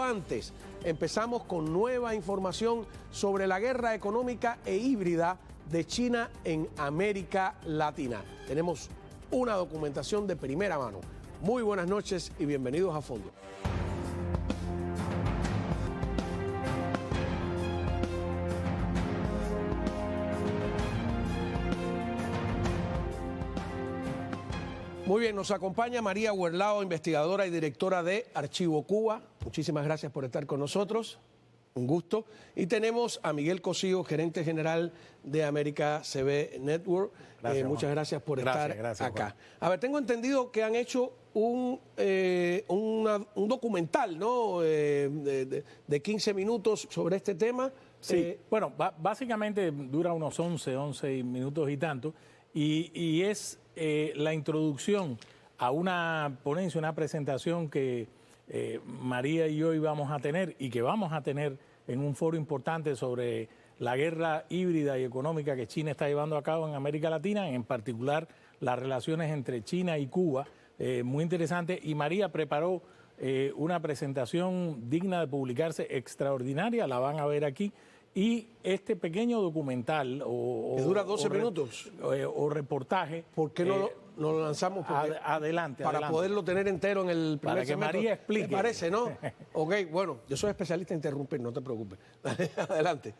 Antes, empezamos con nueva información sobre la guerra económica e híbrida de China en América Latina. Tenemos una documentación de primera mano. Muy buenas noches y bienvenidos a Fondo. Muy bien, nos acompaña María Huerlao, investigadora y directora de Archivo Cuba. Muchísimas gracias por estar con nosotros. Un gusto. Y tenemos a Miguel Cosío, gerente general de América CB Network. Muchas gracias por estar acá. Juan. A ver, tengo entendido que han hecho un documental, ¿no? De 15 minutos sobre este tema. Sí, bueno, básicamente dura unos 11 minutos y tanto. Y es la introducción a una ponencia, una presentación que María y yo íbamos a tener y que vamos a tener en un foro importante sobre la guerra híbrida y económica que China está llevando a cabo en América Latina, en particular las relaciones entre China y Cuba, muy interesante. Y María preparó una presentación digna de publicarse, extraordinaria, la van a ver aquí. Y este pequeño documental que dura 12 minutos o reportaje. ¿Por qué no lo lanzamos? Adelante. Para poderlo tener entero en el primer Para que semestre. María explique. ¿Te parece, no? Ok, bueno, yo soy especialista en interrumpir, no te preocupes. Adelante.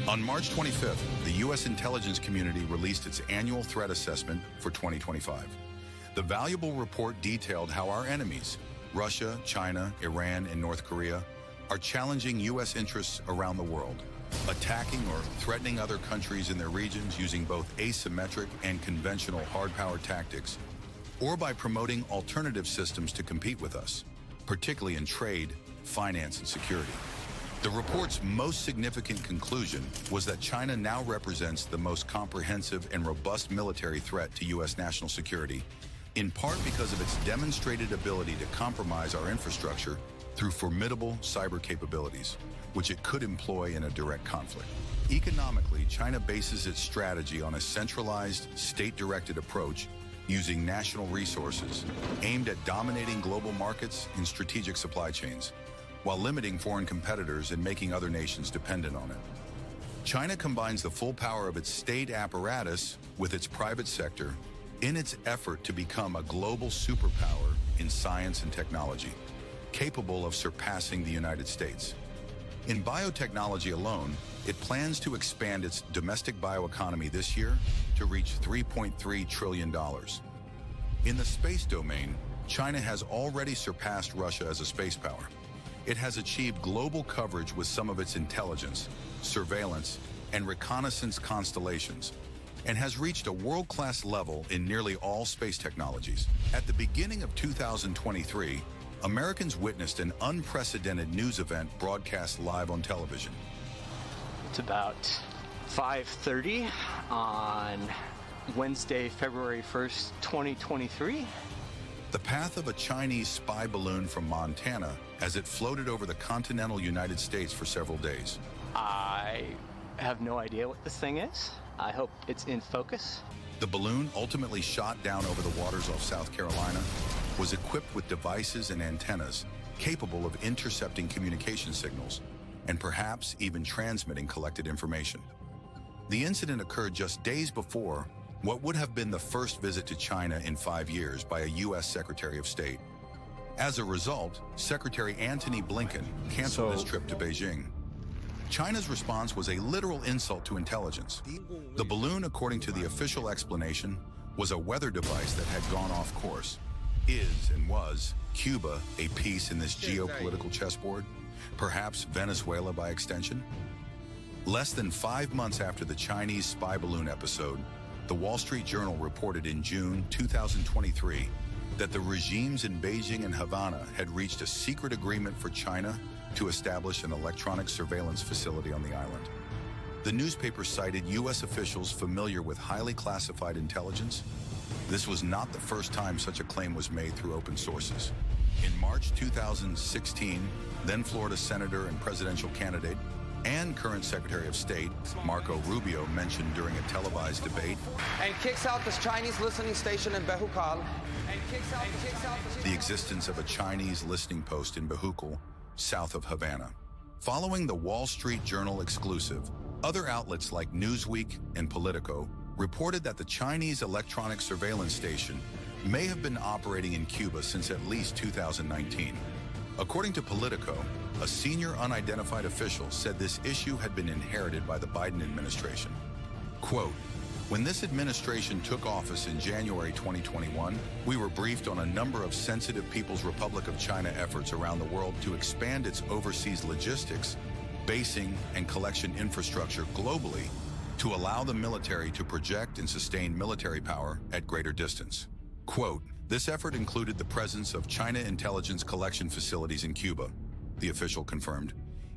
On March 25th, the U.S. intelligence community released its annual threat assessment for 2025. The valuable report detailed how our enemies, Russia, China, Iran, and North Korea, are challenging U.S. interests around the world, attacking or threatening other countries in their regions using both asymmetric and conventional hard power tactics, or by promoting alternative systems to compete with us, particularly in trade, finance, and security. The report's most significant conclusion was that China now represents the most comprehensive and robust military threat to U.S. national security, in part because of its demonstrated ability to compromise our infrastructure through formidable cyber capabilities, which it could employ in a direct conflict. Economically, China bases its strategy on a centralized, state-directed approach using national resources aimed at dominating global markets and strategic supply chains, while limiting foreign competitors and making other nations dependent on it. China combines the full power of its state apparatus with its private sector in its effort to become a global superpower in science and technology, capable of surpassing the United States. In biotechnology alone, it plans to expand its domestic bioeconomy this year to reach $3.3 trillion. In the space domain, China has already surpassed Russia as a space power. It has achieved global coverage with some of its intelligence, surveillance, and reconnaissance constellations, and has reached a world-class level in nearly all space technologies. At the beginning of 2023, Americans witnessed an unprecedented news event broadcast live on television. It's about 5:30 on Wednesday, February 1st, 2023. The path of a Chinese spy balloon from Montana as it floated over the continental United States for several days. I have no idea what this thing is. I hope it's in focus. The balloon, ultimately shot down over the waters off South Carolina, was equipped with devices and antennas capable of intercepting communication signals and perhaps even transmitting collected information. The incident occurred just days before what would have been the first visit to China in 5 years by a U.S. Secretary of State. As a result, Secretary Antony Blinken canceled his trip to Beijing. China's response was a literal insult to intelligence. The balloon, according to the official explanation, was a weather device that had gone off course. Is and was Cuba a piece in this geopolitical chessboard? Perhaps Venezuela by extension? Less than 5 months after the Chinese spy balloon episode, the Wall Street Journal reported in June 2023 that the regimes in Beijing and Havana had reached a secret agreement for China to establish an electronic surveillance facility on the island. The newspaper cited U.S. officials familiar with highly classified intelligence. This was not the first time such a claim was made through open sources. In March 2016, then Florida Senator and presidential candidate and current Secretary of State Marco Rubio mentioned during a televised debate, and kicks out this Chinese listening station in Bejucal. The existence of a Chinese listening post in Bejucal, south of Havana. Following the Wall Street Journal exclusive, other outlets like Newsweek and Politico reported that the Chinese electronic surveillance station may have been operating in Cuba since at least 2019. According to Politico, a senior unidentified official said this issue had been inherited by the Biden administration. Quote, "When this administration took office in January 2021, we were briefed on a number of sensitive People's Republic of China efforts around the world to expand its overseas logistics, basing, and collection infrastructure globally to allow the military to project and sustain military power at greater distance." Quote, "This effort included the presence of China intelligence collection facilities in Cuba," the official confirmed.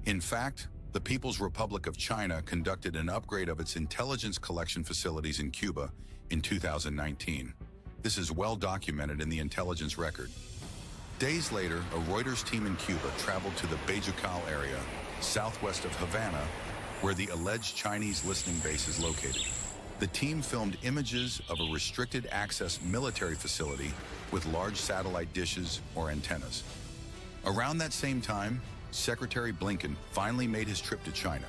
In fact, the People's Republic of China conducted an upgrade of its intelligence collection facilities in Cuba in 2019. This is well documented in the intelligence record. Days later, a Reuters team in Cuba traveled to the Bejucal area, southwest of Havana, where the alleged Chinese listening base is located. The team filmed images of a restricted access military facility with large satellite dishes or antennas. Around that same time, Secretary Blinken finally made his trip to China,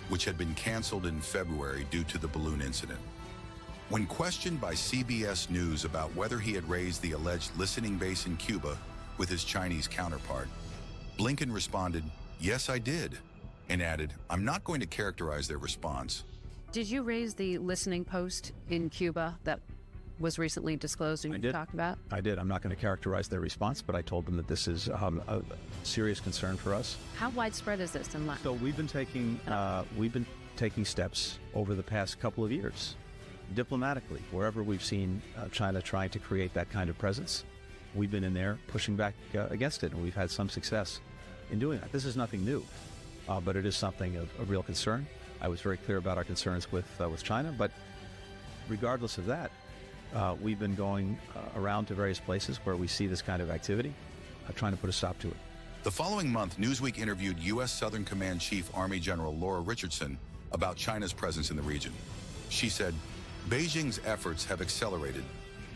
which had been canceled in February due to the balloon incident. When questioned by CBS News about whether he had raised the alleged listening base in Cuba with his Chinese counterpart, Blinken responded, "Yes, I did," and added, "I'm not going to characterize their response." Did you raise the listening post in Cuba that was recently disclosed and you talked about? I did. I'm not going to characterize their response, but I told them that this is a serious concern for us. How widespread is this in Latin? So we've been taking steps over the past couple of years, diplomatically, wherever we've seen China trying to create that kind of presence. We've been in there pushing back against it, and we've had some success in doing that. This is nothing new, but it is something of real concern. I was very clear about our concerns with China, but regardless of that, we've been going around to various places where we see this kind of activity, trying to put a stop to it. The following month, Newsweek interviewed U.S. Southern Command Chief Army General Laura Richardson about China's presence in the region. She said, "Beijing's efforts have accelerated.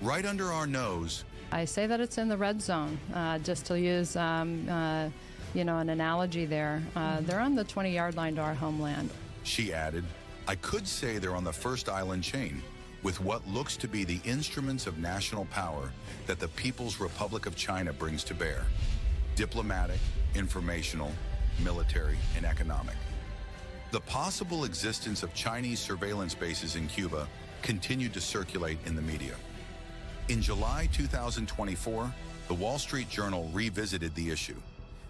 Right under our nose." I say that it's in the red zone, just to use an analogy there. They're on the 20-yard line to our homeland. She added, "I could say they're on the first island chain, with what looks to be the instruments of national power that the People's Republic of China brings to bear: diplomatic, informational, military, and economic." The possible existence of Chinese surveillance bases in Cuba continued to circulate in the media. In July 2024, the Wall Street Journal revisited the issue.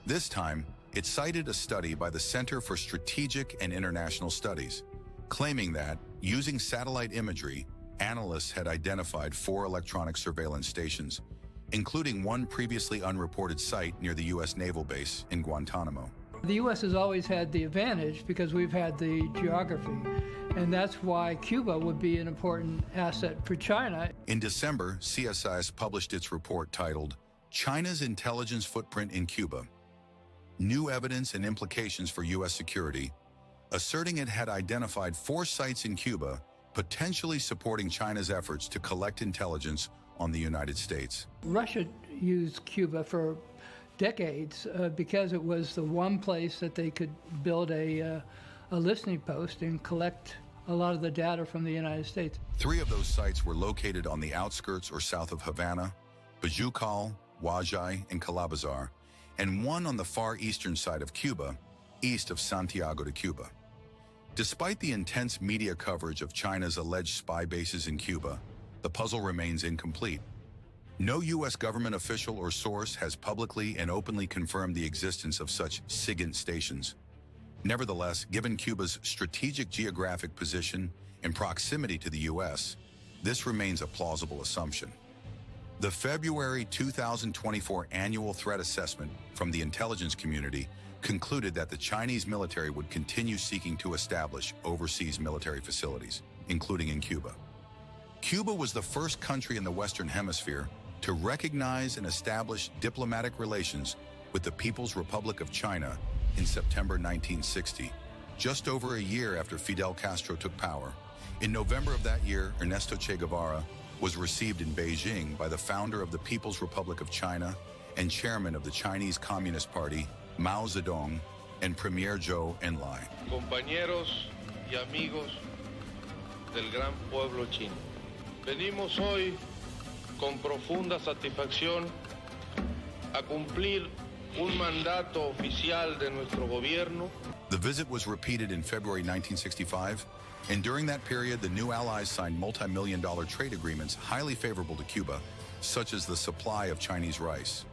This time, it cited a study by the Center for Strategic and International Studies, claiming that, using satellite imagery, analysts had identified 4 electronic surveillance stations, including one previously unreported site near the U.S. Naval Base in Guantanamo. The U.S. has always had the advantage because we've had the geography, and that's why Cuba would be an important asset for China. In December, CSIS published its report titled, "China's Intelligence Footprint in Cuba: New Evidence and Implications for U.S. Security," asserting it had identified 4 sites in Cuba potentially supporting China's efforts to collect intelligence on the United States. Russia used Cuba for decades because it was the one place that they could build a listening post and collect a lot of the data from the United States. 3 of those sites were located on the outskirts or south of Havana: Bejucal, Huajay, and Calabazar, and one on the far eastern side of Cuba, east of Santiago de Cuba. Despite the intense media coverage of China's alleged spy bases in Cuba, the puzzle remains incomplete. No U.S. government official or source has publicly and openly confirmed the existence of such SIGINT stations. Nevertheless, given Cuba's strategic geographic position and proximity to the U.S., this remains a plausible assumption. The February 2024 annual threat assessment from the intelligence community concluded that the Chinese military would continue seeking to establish overseas military facilities, including in Cuba. Cuba was the first country in the Western Hemisphere to recognize and establish diplomatic relations with the People's Republic of China in September 1960, just over a year after Fidel Castro took power. In November of that year, Ernesto Che Guevara was received in Beijing by the founder of the People's Republic of China and chairman of the Chinese Communist Party, Mao Zedong, and Premier Zhou Enlai. Compañeros y amigos del gran pueblo chino, venimos hoy con profunda satisfacción a cumplir un mandato oficial de nuestro gobierno. The visit was repeated in February 1965, and during that period, the new allies signed multi-million-dollar trade agreements highly favorable to Cuba, such as the supply of Chinese rice.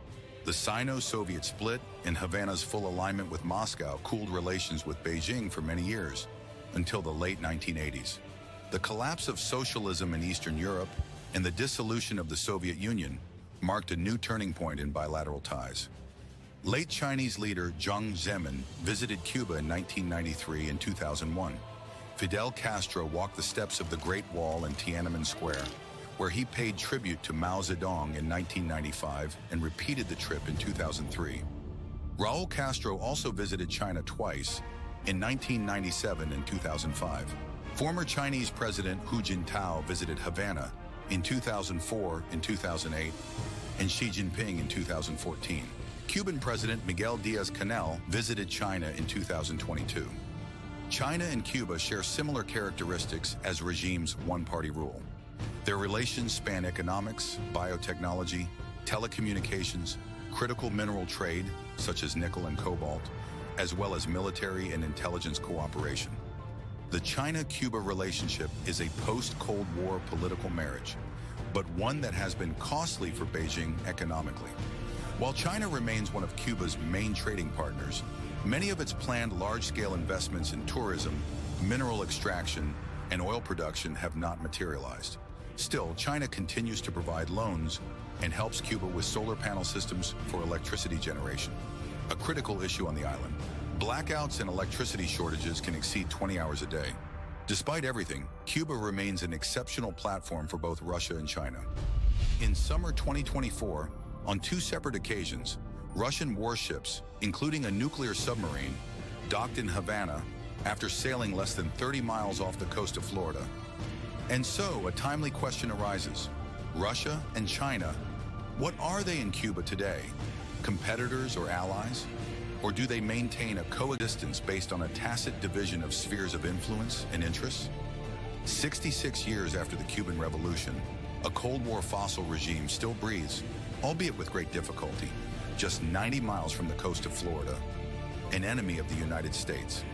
The Sino-Soviet split and Havana's full alignment with Moscow cooled relations with Beijing for many years, until the late 1980s. The collapse of socialism in Eastern Europe and the dissolution of the Soviet Union marked a new turning point in bilateral ties. Late Chinese leader Jiang Zemin visited Cuba in 1993 and 2001. Fidel Castro walked the steps of the Great Wall in Tiananmen Square, where he paid tribute to Mao Zedong in 1995 and repeated the trip in 2003. Raul Castro also visited China twice, in 1997 and 2005. Former Chinese President Hu Jintao visited Havana in 2004 and 2008, and Xi Jinping in 2014. Cuban President Miguel Díaz-Canel visited China in 2022. China and Cuba share similar characteristics as regimes' one-party rule. Their relations span economics, biotechnology, telecommunications, critical mineral trade, such as nickel and cobalt, as well as military and intelligence cooperation. The China-Cuba relationship is a post-Cold War political marriage, but one that has been costly for Beijing economically. While China remains one of Cuba's main trading partners, many of its planned large-scale investments in tourism, mineral extraction, and oil production have not materialized. Still, China continues to provide loans and helps Cuba with solar panel systems for electricity generation, a critical issue on the island. Blackouts and electricity shortages can exceed 20 hours a day. Despite everything, Cuba remains an exceptional platform for both Russia and China. In summer 2024, on two separate occasions, Russian warships, including a nuclear submarine, docked in Havana after sailing less than 30 miles off the coast of Florida. And so, a timely question arises. Russia and China, what are they in Cuba today? Competitors or allies? Or do they maintain a coexistence based on a tacit division of spheres of influence and interests? 66 years after the Cuban Revolution, a Cold War fossil regime still breathes, albeit with great difficulty, just 90 miles from the coast of Florida, an enemy of the United States.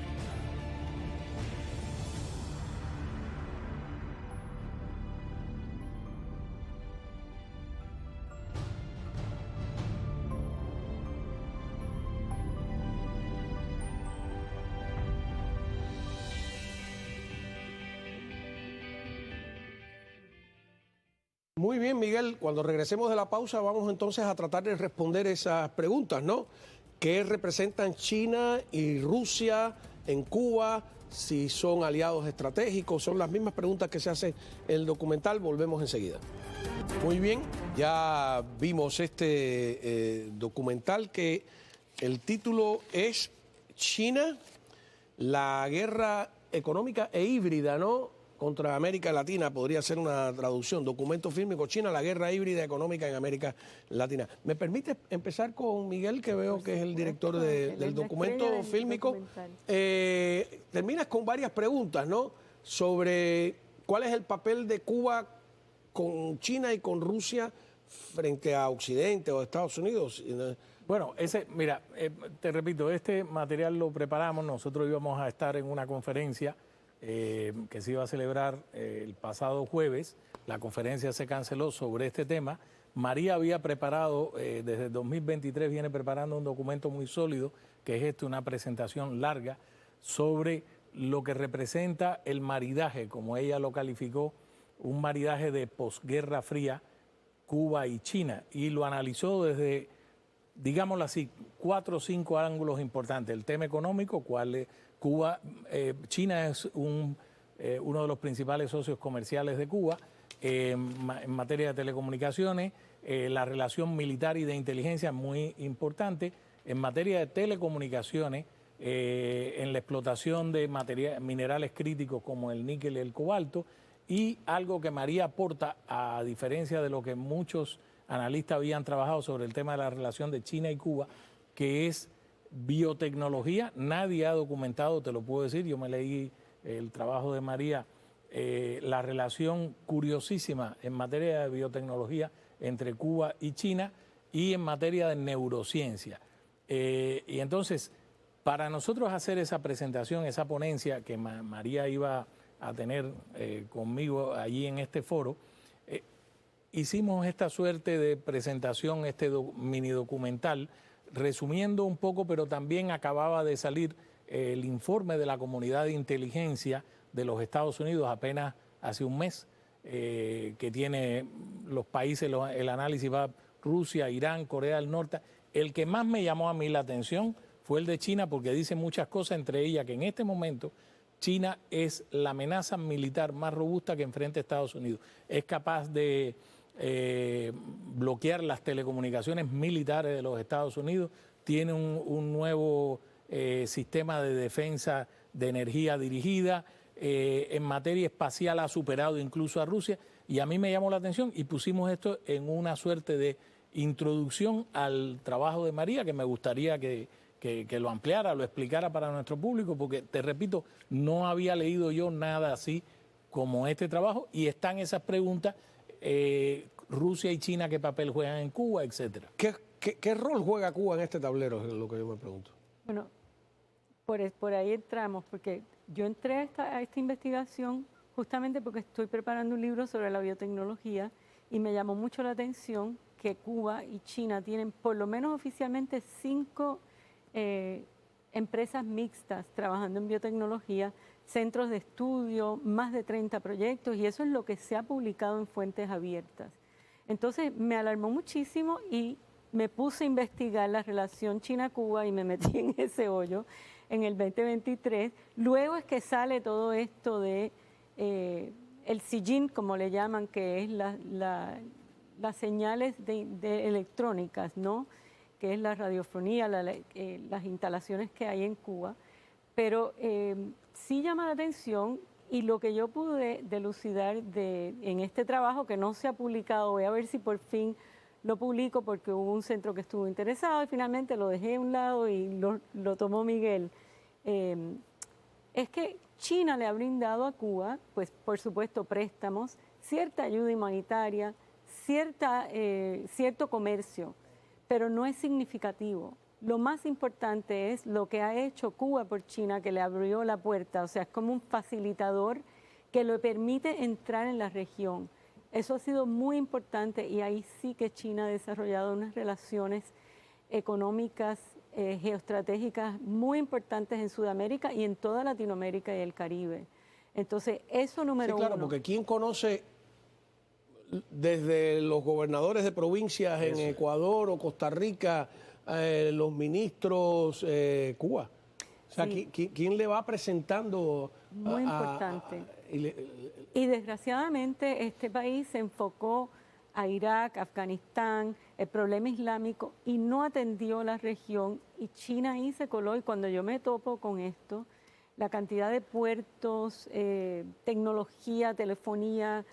Muy bien, Miguel, cuando regresemos de la pausa vamos entonces a tratar de responder esas preguntas, ¿no? ¿Qué representan China y Rusia en Cuba? Si son aliados estratégicos, son las mismas preguntas que se hace en el documental. Volvemos enseguida. Muy bien, ya vimos este documental que el título es China, la guerra económica e híbrida, ¿no? Contra América Latina, podría ser una traducción, documento fílmico, China, la guerra híbrida económica en América Latina. ¿Me permite empezar con Miguel, que veo que es el director del documento fílmico? Terminas con varias preguntas, ¿no? Sobre cuál es el papel de Cuba con China y con Rusia frente a Occidente o Estados Unidos. Bueno, mira, te repito, este material lo preparamos, nosotros íbamos a estar en una conferencia que se iba a celebrar el pasado jueves. La conferencia se canceló sobre este tema. María había preparado, desde 2023 viene preparando un documento muy sólido, que es una presentación larga sobre lo que representa el maridaje, como ella lo calificó, un maridaje de posguerra fría, Cuba y China, y lo analizó desde, digámoslo así, 4 o 5 ángulos importantes. El tema económico, China es uno de los principales socios comerciales de Cuba en materia de telecomunicaciones, la relación militar y de inteligencia muy importante. En materia de telecomunicaciones, en la explotación de minerales críticos como el níquel y el cobalto, y algo que María aporta, a diferencia de lo que muchos analistas habían trabajado sobre el tema de la relación de China y Cuba, que es biotecnología. Nadie ha documentado, te lo puedo decir, yo me leí el trabajo de María, la relación curiosísima en materia de biotecnología entre Cuba y China, y en materia de neurociencia. Y entonces, para nosotros hacer esa presentación, esa ponencia que María iba a tener conmigo allí en este foro, hicimos esta suerte de presentación, este mini documental, resumiendo un poco, pero también acababa de salir el informe de la comunidad de inteligencia de los Estados Unidos apenas hace un mes, que tiene los países, el análisis va Rusia, Irán, Corea del Norte. El que más me llamó a mí la atención fue el de China, porque dice muchas cosas, entre ellas que en este momento China es la amenaza militar más robusta que enfrenta Estados Unidos. Es capaz de bloquear las telecomunicaciones militares de los Estados Unidos, tiene un nuevo sistema de defensa de energía dirigida, en materia espacial ha superado incluso a Rusia, y a mí me llamó la atención y pusimos esto en una suerte de introducción al trabajo de María, que me gustaría que lo ampliara, lo explicara para nuestro público, porque te repito, no había leído yo nada así como este trabajo, y están esas preguntas, Rusia y China, qué papel juegan en Cuba, etcétera. ¿Qué rol juega Cuba en este tablero? Es lo que yo me pregunto. Bueno, por ahí entramos, porque yo entré a esta investigación justamente porque estoy preparando un libro sobre la biotecnología, y me llamó mucho la atención que Cuba y China tienen por lo menos oficialmente 5 empresas mixtas trabajando en biotecnología, centros de estudio, más de 30 proyectos, y eso es lo que se ha publicado en fuentes abiertas. Entonces me alarmó muchísimo y me puse a investigar la relación China-Cuba y me metí en ese hoyo en el 2023. Luego es que sale todo esto de el SIGINT, como le llaman, que es las señales de electrónicas, ¿no? Que es la radiofonía, las instalaciones que hay en Cuba. Pero sí llama la atención, y lo que yo pude delucidar en este trabajo, que no se ha publicado, voy a ver si por fin lo publico, porque hubo un centro que estuvo interesado y finalmente lo dejé a un lado y lo tomó Miguel, es que China le ha brindado a Cuba, pues por supuesto préstamos, cierta ayuda humanitaria, cierto comercio, pero no es significativo. Lo más importante es lo que ha hecho Cuba por China, que le abrió la puerta, o sea, es como un facilitador que le permite entrar en la región. Eso ha sido muy importante, y ahí sí que China ha desarrollado unas relaciones económicas, geoestratégicas muy importantes en Sudamérica y en toda Latinoamérica y el Caribe. Entonces, eso número uno. Sí, claro, porque ¿quién conoce desde los gobernadores de provincias en Ecuador o Costa Rica, los ministros, Cuba? O sea, Sí. ¿quién le va presentando? Muy importante. Y desgraciadamente este país se enfocó a Irak, Afganistán, el problema islámico, y no atendió la región, y China ahí se coló. Y cuando yo me topo con esto, la cantidad de puertos, tecnología, telefonía,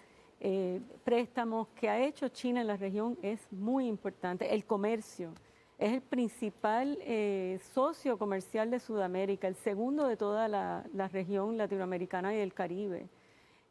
préstamos que ha hecho China en la región es muy importante. El comercio es el principal socio comercial de Sudamérica, el segundo de toda la región latinoamericana y del Caribe.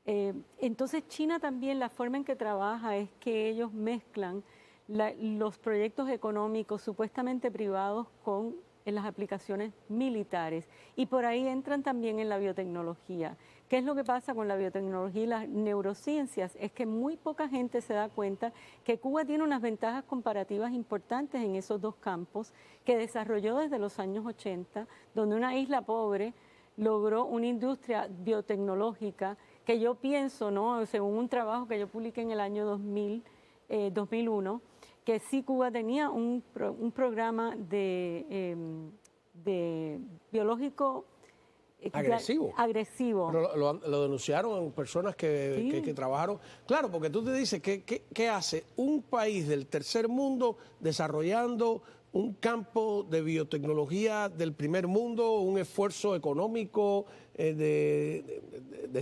Entonces China también, la forma en que trabaja es que ellos mezclan los proyectos económicos supuestamente privados con las aplicaciones militares, y por ahí entran también en la biotecnología. ¿Qué es lo que pasa con la biotecnología y las neurociencias? Es que muy poca gente se da cuenta que Cuba tiene unas ventajas comparativas importantes en esos dos campos, que desarrolló desde los años 80, donde una isla pobre logró una industria biotecnológica que yo pienso, ¿no?, según un trabajo que yo publiqué en el año 2001, que sí Cuba tenía un programa de biológico agresivo. Pero lo denunciaron personas que trabajaron. Claro, porque tú te dices, ¿qué hace un país del tercer mundo desarrollando un campo de biotecnología del primer mundo, un esfuerzo económico de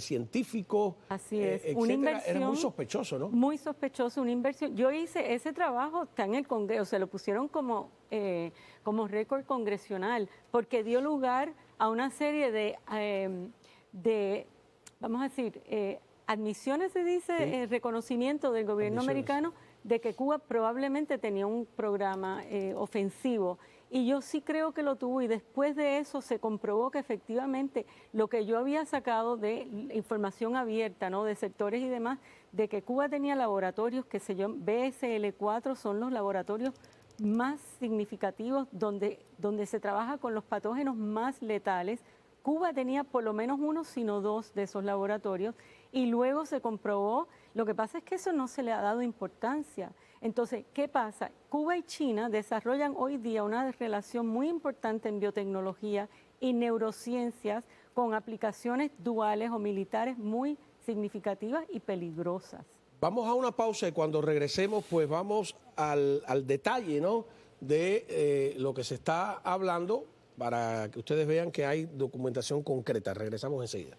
científicos. Así es, etcétera. una inversión. Era muy sospechoso, ¿no? Muy sospechoso, una inversión. Yo hice ese trabajo, está en el Congreso, se lo pusieron como récord congresional, porque dio lugar a una serie de vamos a decir, admisiones, se dice, reconocimiento del gobierno americano de que Cuba probablemente tenía un programa ofensivo. Y yo sí creo que lo tuvo, y después de eso se comprobó que efectivamente lo que yo había sacado de información abierta, ¿no?, de sectores y demás, de que Cuba tenía laboratorios, que se llaman BSL-4, son los laboratorios más significativos donde se trabaja con los patógenos más letales. Cuba tenía por lo menos uno, sino dos de esos laboratorios, y luego se comprobó. Lo que pasa es que eso no se le ha dado importancia. Entonces, ¿qué pasa? Cuba y China desarrollan hoy día una relación muy importante en biotecnología y neurociencias, con aplicaciones duales o militares muy significativas y peligrosas. Vamos a una pausa y cuando regresemos, pues vamos al detalle, ¿no?, de lo que se está hablando, para que ustedes vean que hay documentación concreta. Regresamos enseguida.